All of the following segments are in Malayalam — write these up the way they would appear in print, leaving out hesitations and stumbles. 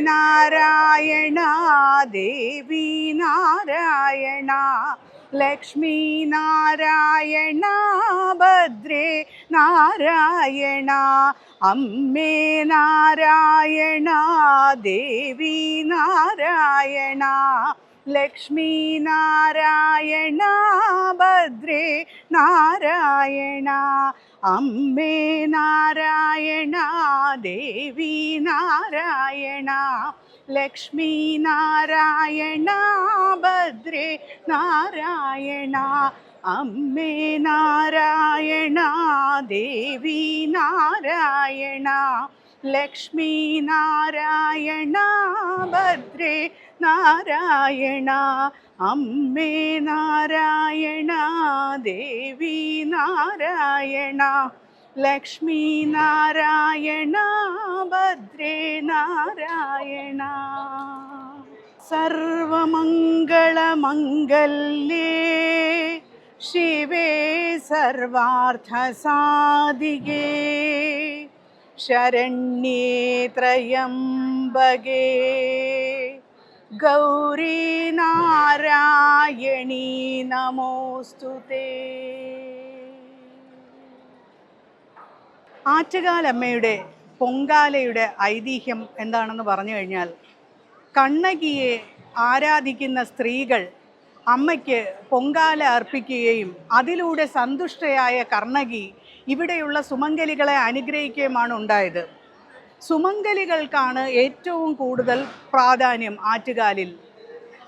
നാരായണ ദേവി നാരായണ ലക്ഷ്മി നാരായണ ഭദ്രേ നാരായണ അമ്മേ നാരായണ ദേവി നാരായണ ലക്ഷ്മി നാരായണ ഭദ്രേ നാരായണ അമ്മേ നാരായണ ദേവി നാരായണ ലക്ഷ്മി നാരായണ ഭദ്രേ നാരായണ അമ്മേ നാരായണ ദേവി നാരായണ ലക്ഷ്മി നാരായണ ഭദ്രേ നാരായണ അമ്മേ നാരായണ ദേവി നാരായണ ലക്ഷ്മി നാരായണ ഭദ്രേ നാരായണ സർവമംഗളമംഗല്യേ ശിവേ സർവാർത്ഥസാധികേ ശരണ്യേ ത്രയംബകേ ഗൗരീ നാരായണീ നമോസ്തുതേ. ആറ്റുകാലമ്മയുടെ പൊങ്കാലയുടെ ഐതിഹ്യം എന്താണെന്ന് പറഞ്ഞു കഴിഞ്ഞാൽ, കണ്ണകിയെ ആരാധിക്കുന്ന സ്ത്രീകൾ അമ്മയ്ക്ക് പൊങ്കാല അർപ്പിക്കുകയും അതിലൂടെ സന്തുഷ്ടയായ കണ്ണകി ഇവിടെയുള്ള സുമംഗലികളെ അനുഗ്രഹിക്കുകയുമാണ് ഉണ്ടായത്. സുമംഗലികൾക്കാണ് ഏറ്റവും കൂടുതൽ പ്രാധാന്യം ആറ്റുകാലിൽ.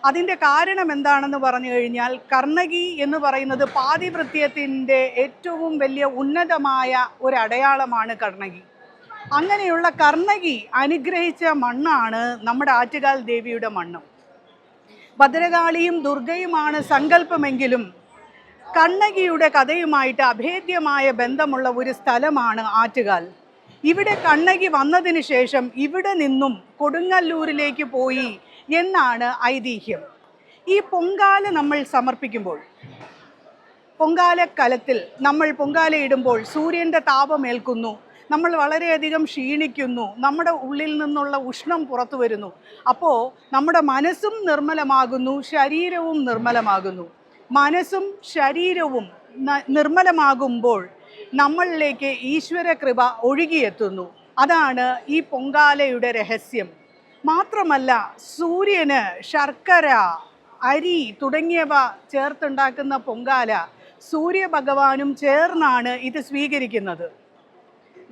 അതിൻ്റെ കാരണം എന്താണെന്ന് പറഞ്ഞു കഴിഞ്ഞാൽ, കർണകി എന്ന് പറയുന്നത് പാതിവൃത്യത്തിൻ്റെ ഏറ്റവും വലിയ ഉന്നതമായ ഒരു അടയാളമാണ് കർണകി. അങ്ങനെയുള്ള കർണകി അനുഗ്രഹിച്ച മണ്ണാണ് നമ്മുടെ ആറ്റുകാൽ ദേവിയുടെ മണ്ണ്. ഭദ്രകാളിയും ദുർഗയുമാണ് സങ്കല്പമെങ്കിലും കണ്ണകിയുടെ കഥയുമായിട്ട് അഭേദ്യമായ ബന്ധമുള്ള ഒരു സ്ഥലമാണ് ആറ്റുകാൽ. ഇവിടെ കണ്ണകി വന്നതിന് ശേഷം ഇവിടെ നിന്നും കൊടുങ്ങല്ലൂരിലേക്ക് പോയി എന്നാണ് ഐതിഹ്യം. ഈ പൊങ്കാല നമ്മൾ സമർപ്പിക്കുമ്പോൾ, പൊങ്കാലക്കലത്തിൽ നമ്മൾ പൊങ്കാലയിടുമ്പോൾ സൂര്യൻ്റെ താപമേൽക്കുന്നു, നമ്മൾ വളരെയധികം ക്ഷീണിക്കുന്നു, നമ്മുടെ ഉള്ളിൽ നിന്നുള്ള ഉഷ്ണം പുറത്തു വരുന്നു. അപ്പോൾ നമ്മുടെ മനസ്സും നിർമ്മലമാകുന്നു, ശരീരവും നിർമ്മലമാകുന്നു. മനസ്സും ശരീരവും നിർമ്മലമാകുമ്പോൾ നമ്മളിലേക്ക് ഈശ്വര കൃപ ഒഴുകിയെത്തുന്നു. അതാണ് ഈ പൊങ്കാലയുടെ രഹസ്യം. മാത്രമല്ല, സൂര്യന് ശർക്കര, അരി തുടങ്ങിയവ ചേർത്തുണ്ടാക്കുന്ന പൊങ്കാല സൂര്യഭഗവാനും ചേർന്നാണ് ഇത് സ്വീകരിക്കുന്നത്.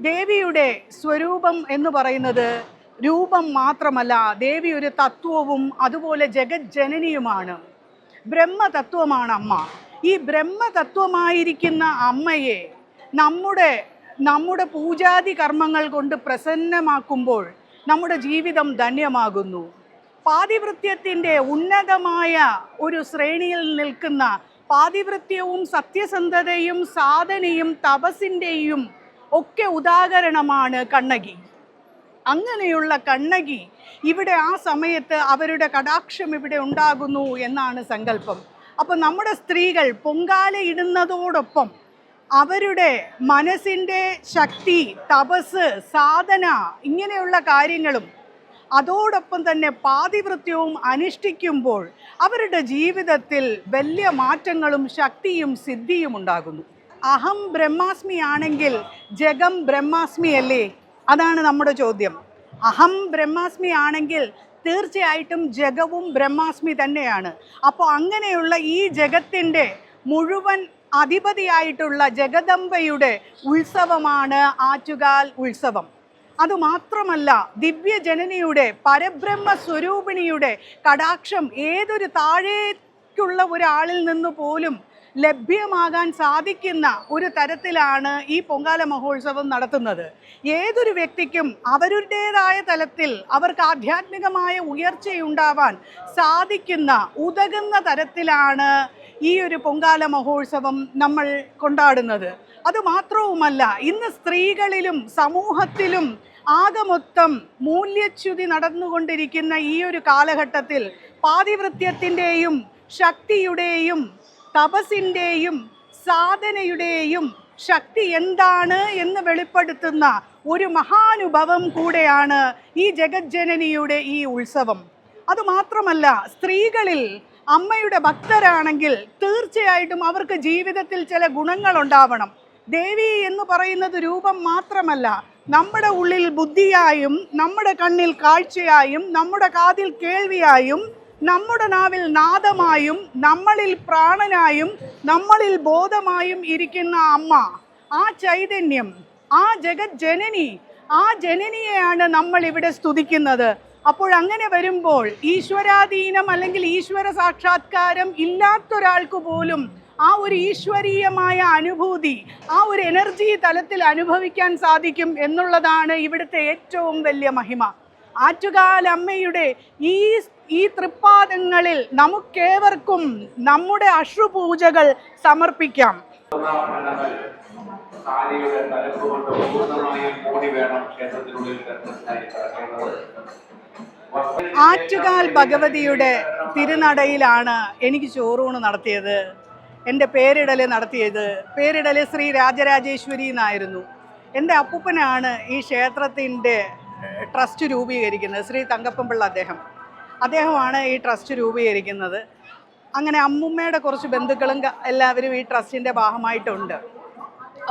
ദേവിയുടെ സ്വരൂപം എന്ന് പറയുന്നത് രൂപം മാത്രമല്ല, ദേവി ഒരു തത്വവും അതുപോലെ ജഗജ്ജനനിയുമാണ്. ബ്രഹ്മതത്വമാണ് അമ്മ. ഈ ബ്രഹ്മതത്വമായിരിക്കുന്ന അമ്മയെ നമ്മുടെ പൂജാതി കർമ്മങ്ങൾ കൊണ്ട് പ്രസന്നമാക്കുമ്പോൾ നമ്മുടെ ജീവിതം ധന്യമാകുന്നു. പാതിവൃത്യത്തിൻ്റെ ഉന്നതമായ ഒരു ശ്രേണിയിൽ നിൽക്കുന്ന പാതിവൃത്യവും സത്യസന്ധതയും സാധനയും തപസ്സിൻ്റെയും ഒക്കെ ഉദാഹരണമാണ് കണ്ണകി. അങ്ങനെയുള്ള കണ്ണകി ഇവിടെ ആ സമയത്ത് അവരുടെ കടാക്ഷം ഇവിടെ ഉണ്ടാകുന്നു എന്നാണ് സങ്കല്പം. അപ്പം നമ്മുടെ സ്ത്രീകൾ പൊങ്കാല ഇടുന്നതോടൊപ്പം അവരുടെ മനസ്സിൻ്റെ ശക്തി, തപസ്, സാധന ഇങ്ങനെയുള്ള കാര്യങ്ങളും അതോടൊപ്പം തന്നെ പാതിവൃത്യവും അനുഷ്ഠിക്കുമ്പോൾ അവരുടെ ജീവിതത്തിൽ വലിയ മാറ്റങ്ങളും ശക്തിയും സിദ്ധിയും ഉണ്ടാകുന്നു. അഹം ബ്രഹ്മാസ്മി ആണെങ്കിൽ ജഗം ബ്രഹ്മാസ്മി അല്ലേ? അതാണ് നമ്മുടെ ചോദ്യം. അഹം ബ്രഹ്മാസ്മി ആണെങ്കിൽ തീർച്ചയായിട്ടും ജഗവും ബ്രഹ്മാസ്മി തന്നെയാണ്. അപ്പോൾ അങ്ങനെയുള്ള ഈ ജഗത്തിൻ്റെ മുഴുവൻ അധിപതിയായിട്ടുള്ള ജഗദംബയുടെ ഉത്സവമാണ് ആറ്റുകാൽ ഉത്സവം. അതുമാത്രമല്ല, ദിവ്യജനനിയുടെ പരബ്രഹ്മ സ്വരൂപിണിയുടെ കടാക്ഷം ഏതൊരു താഴേക്കുള്ള ഒരാളിൽ നിന്ന് പോലും ലഭ്യമാകാൻ സാധിക്കുന്ന ഒരു തരത്തിലാണ് ഈ പൊങ്കാല മഹോത്സവം നടത്തുന്നത്. ഏതൊരു വ്യക്തിക്കും അവരുടേതായ തലത്തിൽ അവർക്ക് ആധ്യാത്മികമായ ഉയർച്ചയുണ്ടാവാൻ സാധിക്കുന്ന ഉതകുന്ന തരത്തിലാണ് ഈ ഒരു പൊങ്കാല മഹോത്സവം നമ്മൾ കൊണ്ടാടുന്നത്. അതുമാത്രവുമല്ല, ഇന്ന് സ്ത്രീകളിലും സമൂഹത്തിലും ആകമൊത്തം മൂല്യച്യുതി നടന്നുകൊണ്ടിരിക്കുന്ന ഈ ഒരു കാലഘട്ടത്തിൽ പാതിവൃത്യത്തിൻ്റെയും ശക്തിയുടെയും തപസ്സിൻ്റെയും സാധനയുടെയും ശക്തി എന്താണ് എന്ന് വെളിപ്പെടുത്തുന്ന ഒരു മഹാനുഭവം കൂടെയാണ് ഈ ജഗജ്ജനനിയുടെ ഈ ഉത്സവം. അതുമാത്രമല്ല, സ്ത്രീകളിൽ അമ്മയുടെ ഭക്തരാണെങ്കിൽ തീർച്ചയായിട്ടും അവർക്ക് ജീവിതത്തിൽ ചില ഗുണങ്ങൾ ഉണ്ടാവണം. ദേവി എന്ന് പറയുന്നത് രൂപം മാത്രമല്ല, നമ്മുടെ ഉള്ളിൽ ബുദ്ധിയായും, നമ്മുടെ കണ്ണിൽ കാഴ്ചയായും, നമ്മുടെ കാതിൽ കേൾവിയായും, നമ്മുടെ നാവിൽ നാദമായും, നമ്മളിൽ പ്രാണനായും, നമ്മളിൽ ബോധമായും ഇരിക്കുന്ന അമ്മ, ആ ചൈതന്യം, ആ ജഗജ്ജനനി, ആ ജനനിയെയാണ് നമ്മൾ ഇവിടെ സ്തുതിക്കുന്നത്. അപ്പോൾ അങ്ങനെ വരുമ്പോൾ ഈശ്വരാധീനം അല്ലെങ്കിൽ ഈശ്വര സാക്ഷാത്കാരം ഇല്ലാത്തൊരാൾക്ക് പോലും ആ ഒരു ഈശ്വരീയമായ അനുഭൂതി, ആ ഒരു എനർജി തലത്തിൽ അനുഭവിക്കാൻ സാധിക്കും എന്നുള്ളതാണ് ഇവിടുത്തെ ഏറ്റവും വലിയ മഹിമ. ആറ്റുകാലമ്മയുടെ ഈ തൃപ്പാദങ്ങളിൽ നമുക്കേവർക്കും നമ്മുടെ അശ്രുപൂജകൾ സമർപ്പിക്കാം. ആറ്റുകാൽ ഭഗവതിയുടെ തിരുനടയിലാണ് എനിക്ക് ചോറൂണ് നടത്തിയത്, എൻ്റെ പേരിടൽ നടത്തിയത്. പേരിടൽ ശ്രീ രാജരാജേശ്വരി എന്നായിരുന്നു. എൻ്റെ അപ്പൂപ്പനാണ് ഈ ക്ഷേത്രത്തിൻ്റെ ട്രസ്റ്റ് രൂപീകരിക്കുന്നത്, ശ്രീ തങ്കപ്പൻപിള്ള അദ്ദേഹമാണ് ഈ ട്രസ്റ്റ് രൂപീകരിക്കുന്നത്. അങ്ങനെ അമ്മുമ്മയുടെ കുറച്ച് ബന്ധുക്കളും എല്ലാവരും ഈ ട്രസ്റ്റിൻ്റെ ഭാഗമായിട്ടുണ്ട്.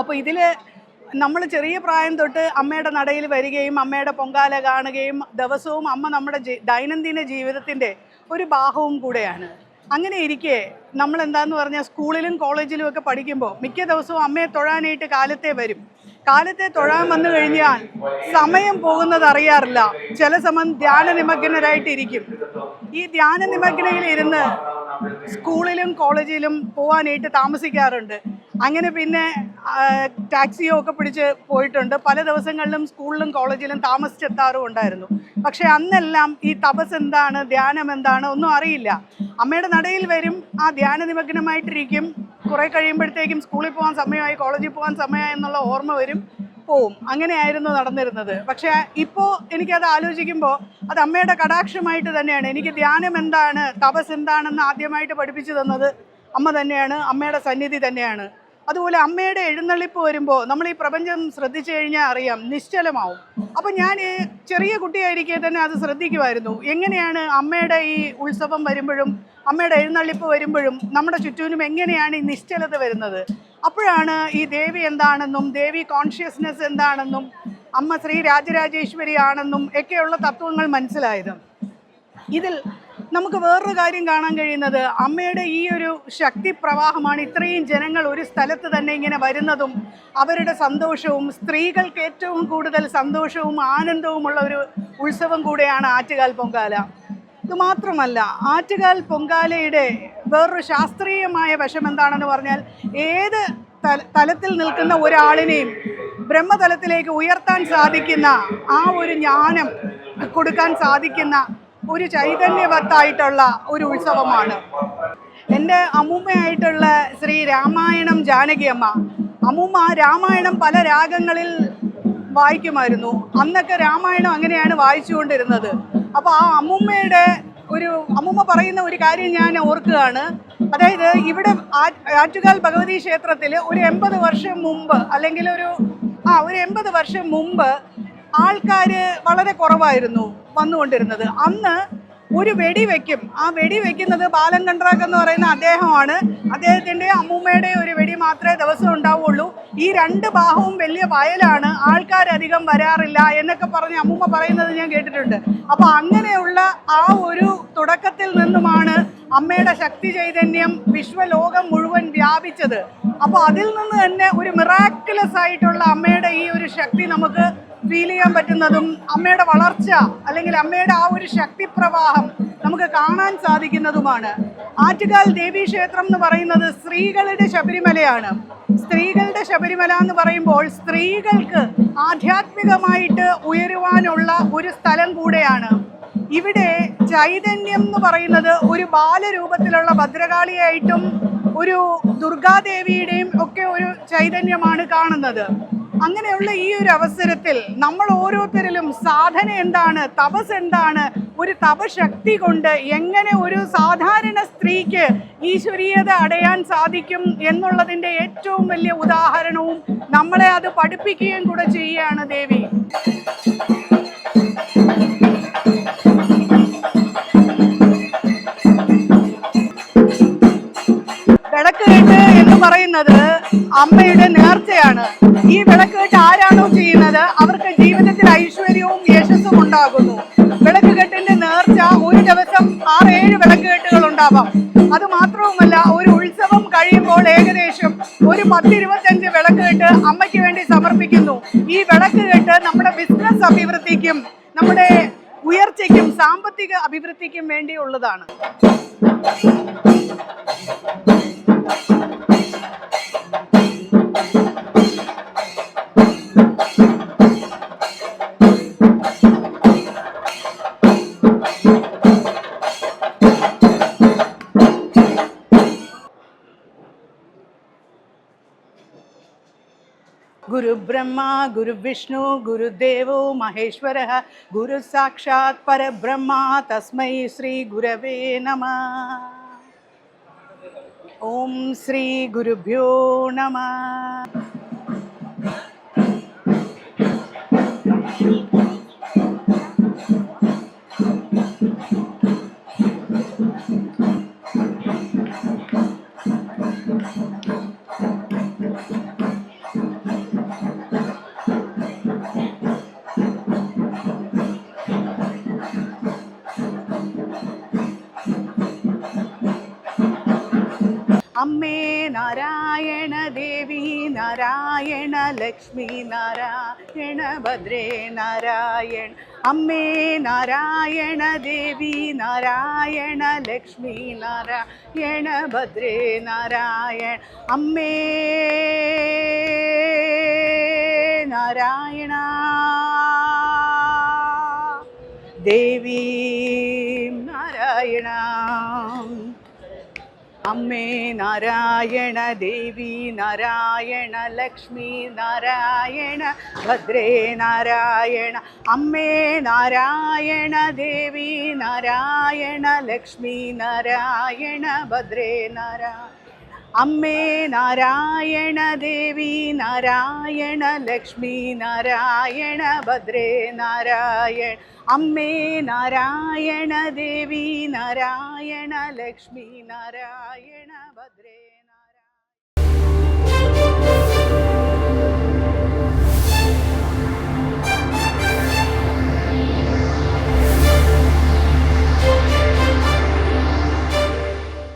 അപ്പോൾ ഇതിൽ നമ്മൾ ചെറിയ പ്രായം തൊട്ട് അമ്മയുടെ നടയിൽ വരികയും അമ്മയുടെ പൊങ്കാല കാണുകയും ദിവസവും അമ്മ നമ്മുടെ ദൈനംദിന ജീവിതത്തിൻ്റെ ഒരു ഭാഗവും കൂടെയാണ്. അങ്ങനെ ഇരിക്കെ നമ്മൾ എന്താന്ന് പറഞ്ഞാൽ സ്കൂളിലും കോളേജിലും ഒക്കെ പഠിക്കുമ്പോൾ മിക്ക ദിവസവും അമ്മയെ തൊഴാനായിട്ട് കാലത്തെ വരും. കാലത്തെ തൊഴാൻ വന്നു കഴിഞ്ഞാൽ സമയം പോകുന്നത് അറിയാറില്ല. ചില സമയം ധ്യാന നിമഗ്നരായിട്ടിരിക്കും. ഈ ധ്യാന നിമഗ്നയിൽ ഇരുന്ന് സ്കൂളിലും കോളേജിലും പോകാനായിട്ട് താമസിക്കാറുണ്ട്. അങ്ങനെ പിന്നെ ടാക്സിയോ ഒക്കെ പിടിച്ച് പോയിട്ടുണ്ട്. പല ദിവസങ്ങളിലും സ്കൂളിലും കോളേജിലും താമസിച്ചെത്താറും ഉണ്ടായിരുന്നു. പക്ഷെ അന്നെല്ലാം ഈ തപസ് എന്താണ്, ധ്യാനം എന്താണ് ഒന്നും അറിയില്ല. അമ്മയുടെ നടയിൽ വരും, ആ ധ്യാന നിമഗ്നമായിട്ടിരിക്കും. കുറെ കഴിയുമ്പോഴത്തേക്കും സ്കൂളിൽ പോകാൻ സമയമായി, കോളേജിൽ പോകാൻ സമയമായി എന്നുള്ള ഓർമ്മ വരും, പോവും. അങ്ങനെയായിരുന്നു നടന്നിരുന്നത്. പക്ഷെ ഇപ്പോൾ എനിക്കത് ആലോചിക്കുമ്പോൾ അത് അമ്മയുടെ കടാക്ഷമായിട്ട് തന്നെയാണ്. എനിക്ക് ധ്യാനം എന്താണ്, തപസ് എന്താണെന്ന് ആദ്യമായിട്ട് പഠിപ്പിച്ചു തന്നത് അമ്മ തന്നെയാണ്, അമ്മയുടെ സന്നിധി തന്നെയാണ്. അതുപോലെ അമ്മയുടെ എഴുന്നള്ളിപ്പ് വരുമ്പോൾ നമ്മൾ ഈ പ്രപഞ്ചം ശ്രദ്ധിച്ചു കഴിഞ്ഞാൽ അറിയാം, നിശ്ചലമാവും. അപ്പം ഞാൻ ചെറിയ കുട്ടിയായിരിക്കെ തന്നെ അത് ശ്രദ്ധിക്കുമായിരുന്നു. എങ്ങനെയാണ് അമ്മയുടെ ഈ ഉത്സവം വരുമ്പോഴും അമ്മയുടെ എഴുന്നള്ളിപ്പ് വരുമ്പോഴും നമ്മുടെ ചുറ്റിനും എങ്ങനെയാണ് ഈ നിശ്ചലത വരുന്നത്. അപ്പോഴാണ് ഈ ദേവി എന്താണെന്നും ദേവി കോൺഷ്യസ്നെസ് എന്താണെന്നും അമ്മ ശ്രീ രാജരാജേശ്വരി ആണെന്നും ഒക്കെയുള്ള തത്വങ്ങൾ മനസ്സിലായത്. ഇതിൽ നമുക്ക് വേറൊരു കാര്യം കാണാൻ കഴിയുന്നത് അമ്മയുടെ ഈ ഒരു ശക്തി പ്രവാഹമാണ്. ഇത്രയും ജനങ്ങൾ ഒരു സ്ഥലത്ത് തന്നെ ഇങ്ങനെ വരുന്നതും അവരുടെ സന്തോഷവും, സ്ത്രീകൾക്ക് ഏറ്റവും കൂടുതൽ സന്തോഷവും ആനന്ദവുമുള്ള ഒരു ഉത്സവം കൂടെയാണ് ആറ്റുകാൽ പൊങ്കാല. ഇതുമാത്രമല്ല, ആറ്റുകാൽ പൊങ്കാലയുടെ വേറൊരു ശാസ്ത്രീയമായ വശം എന്താണെന്ന് പറഞ്ഞാൽ ഏത് തലത്തിൽ നിൽക്കുന്ന ഒരാളിനെയും ബ്രഹ്മതലത്തിലേക്ക് ഉയർത്താൻ സാധിക്കുന്ന, ആ ഒരു ജ്ഞാനം കൊടുക്കാൻ സാധിക്കുന്ന ഒരു ചൈതന്യവത്തായിട്ടുള്ള ഒരു ഉത്സവമാണ്. എൻ്റെ അമ്മൂമ്മയായിട്ടുള്ള ശ്രീ രാമായണം ജാനകി അമ്മൂമ്മ രാമായണം പല രാഗങ്ങളിൽ വായിക്കുമായിരുന്നു. അന്നൊക്കെ രാമായണം അങ്ങനെയാണ് വായിച്ചുകൊണ്ടിരുന്നത്. അപ്പോൾ ആ അമ്മൂമ്മ പറയുന്ന ഒരു കാര്യം ഞാൻ ഓർക്കുകയാണ്. അതായത് ഇവിടെ ആറ്റുകാൽ ഭഗവതി ക്ഷേത്രത്തിൽ ഒരു 80 വർഷം മുമ്പ്, അല്ലെങ്കിൽ ഒരു 80 വർഷം മുമ്പ് ആൾക്കാർ വളരെ കുറവായിരുന്നു വന്നുകൊണ്ടിരുന്നത്. അന്ന് ഒരു വെടി വെക്കും. ആ വെടി വെക്കുന്നത് ബാലൻ കണ്ട്രാക്ക് എന്ന് പറയുന്ന അദ്ദേഹമാണ്. അദ്ദേഹത്തിൻ്റെ അമ്മൂമ്മയുടെ ഒരു വെടി മാത്രമേ ദിവസം ഉണ്ടാവുള്ളൂ. ഈ 2 ഭാഗവും വലിയ വയലാണ്, ആൾക്കാരധികം വരാറില്ല എന്നൊക്കെ പറഞ്ഞ് അമ്മൂമ്മ പറയുന്നത് ഞാൻ കേട്ടിട്ടുണ്ട്. അപ്പോൾ അങ്ങനെയുള്ള ആ ഒരു തുടക്കത്തിൽ നിന്നുമാണ് അമ്മയുടെ ശക്തി ചൈതന്യം വിശ്വലോകം മുഴുവൻ വ്യാപിച്ചത്. അപ്പോൾ അതിൽ നിന്ന് തന്നെ ഒരു മിറാക്കുലസ് ആയിട്ടുള്ള അമ്മയുടെ ഈ ഒരു ശക്തി നമുക്ക് ഫീൽ ചെയ്യാൻ പറ്റുന്നതും അമ്മയുടെ വളർച്ച അല്ലെങ്കിൽ അമ്മയുടെ ആ ഒരു ശക്തി പ്രവാഹം നമുക്ക് കാണാൻ സാധിക്കുന്നതുമാണ്. ആറ്റുകാൽ ദേവീക്ഷേത്രം എന്ന് പറയുന്നത് സ്ത്രീകളുടെ ശബരിമലയാണ്. സ്ത്രീകളുടെ ശബരിമല എന്ന് പറയുമ്പോൾ സ്ത്രീകൾക്ക് ആധ്യാത്മികമായിട്ട് ഉയരുവാനുള്ള ഒരു സ്ഥലം കൂടെയാണ്. ഇവിടെ ചൈതന്യം എന്ന് പറയുന്നത് ഒരു ബാലരൂപത്തിലുള്ള ഭദ്രകാളിയായിട്ടും ഒരു ദുർഗാദേവിയുടെയും ഒക്കെ ഒരു ചൈതന്യമാണ് കാണുന്നത്. അങ്ങനെയുള്ള ഈ ഒരു അവസരത്തിൽ നമ്മൾ ഓരോരുത്തരിലും സാധന എന്താണ്, തപസ് എന്താണ്, ഒരു തപശക്തി കൊണ്ട് എങ്ങനെ ഒരു സാധാരണ സ്ത്രീക്ക് ഈശ്വരീയത അടയാൻ സാധിക്കും എന്നുള്ളതിൻ്റെ ഏറ്റവും വലിയ ഉദാഹരണവും നമ്മളെ അത് പഠിപ്പിക്കുകയും കൂടെ ചെയ്യുകയാണ് ദേവി. വിളക്കുകെട്ട് എന്ന് പറയുന്നത് അമ്മയുടെ നേർച്ചയാണ്. ഈ വിളക്കുകെട്ട് ആരാണോ ചെയ്യുന്നത് അവർക്ക് ജീവിതത്തിൽ ഐശ്വര്യവും യശസ്സും ഉണ്ടാകുന്നു. വിളക്കുകെട്ടിന്റെ നേർച്ച ഒരു ദിവസം 6-7 വിളക്കുകെട്ടുകൾ ഉണ്ടാവാം. അത് മാത്രവുമല്ല, ഒരു ഉത്സവം കഴിയുമ്പോൾ ഏകദേശം ഒരു 10-25 വിളക്കുകെട്ട് അമ്മയ്ക്ക് വേണ്ടി സമർപ്പിക്കുന്നു. ഈ വിളക്കുകെട്ട് നമ്മുടെ ബിസിനസ് അഭിവൃദ്ധിക്കും നമ്മുടെ ഉയർച്ചയ്ക്കും സാമ്പത്തിക അഭിവൃദ്ധിക്കും വേണ്ടിയുള്ളതാണ്. गुरु ब्रह्मा गुरु विष्णु गुरुदेवो महेश्वरः गुरु साक्षात् परब्रह्मा तस्मै श्री गुरवे नमः। ओम श्री गुरुभ्यो नमः। अम्मे नारायण देवी नारायण लक्ष्मी नारायण भद्रे नारायण। अम्मे नारायण देवी नारायण लक्ष्मी नारायण भद्रे नारायण। अम्मे नारायण देवी नारायण। अम्मे नारायण देवी नारायण लक्ष्मी नारायण भद्रे नारायण। अम्मे नारायण देवी नारायण लक्ष्मी नारायण भद्रे नारायण। अम्मे नारायण देवी नारायण लक्ष्मी नारायण भद्रे नारायण। अम्मे नारायण देवी नारायण लक्ष्मी नारायण भद्रे।